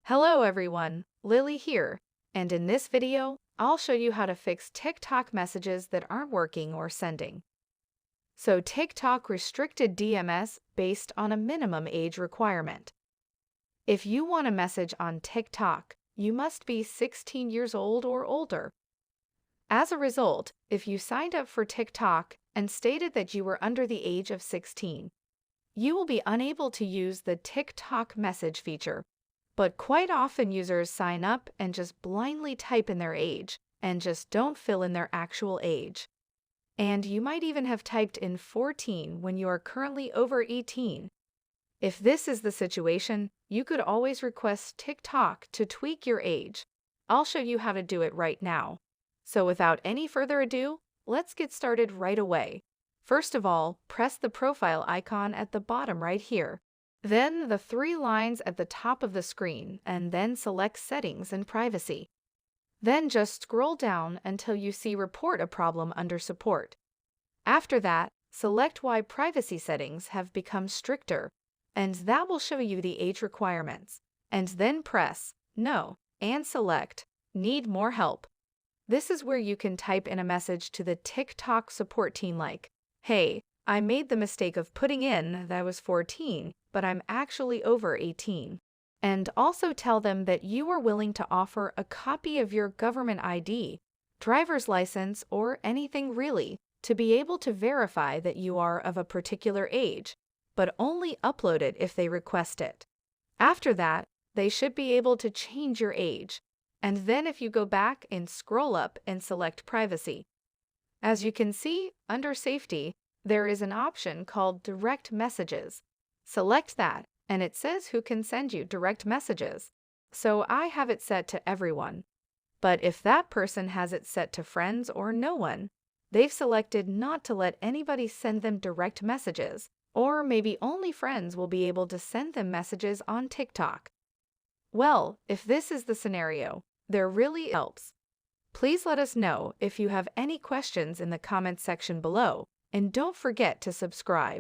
Hello everyone, Lily here, and in this video, I'll show you how to fix TikTok messages that aren't working or sending. So TikTok restricted DMS based on a minimum age requirement. If you want a message on TikTok, you must be 16 years old or older. As a result, if you signed up for TikTok and stated that you were under the age of 16, you will be unable to use the TikTok message feature. But quite often users sign up and just blindly type in their age and just don't fill in their actual age. And you might even have typed in 14 when you are currently over 18. If this is the situation, you could always request TikTok to tweak your age. I'll show you how to do it right now. So without any further ado, let's get started right away. First of all, press the profile icon at the bottom right here. Then the three lines at the top of the screen, and then select Settings and Privacy. Then just scroll down until you see Report a Problem under Support. After that, select why privacy settings have become stricter, and that will show you the age requirements. And then press No and select Need More Help. This is where you can type in a message to the TikTok support team like, "Hey, I made the mistake of putting in that I was 14, but I'm actually over 18. And also tell them that you are willing to offer a copy of your government ID, driver's license, or anything really to be able to verify that you are of a particular age, but only upload it if they request it. After that, they should be able to change your age. And then if you go back and scroll up and select Privacy. As you can see, under Safety, there is an option called Direct Messages. Select that, and it says who can send you direct messages. So I have it set to everyone. But if that person has it set to friends or no one, they've selected not to let anybody send them direct messages, or maybe only friends will be able to send them messages on TikTok. Well, if this is the scenario, there really helps. Please let us know if you have any questions in the comments section below, and don't forget to subscribe.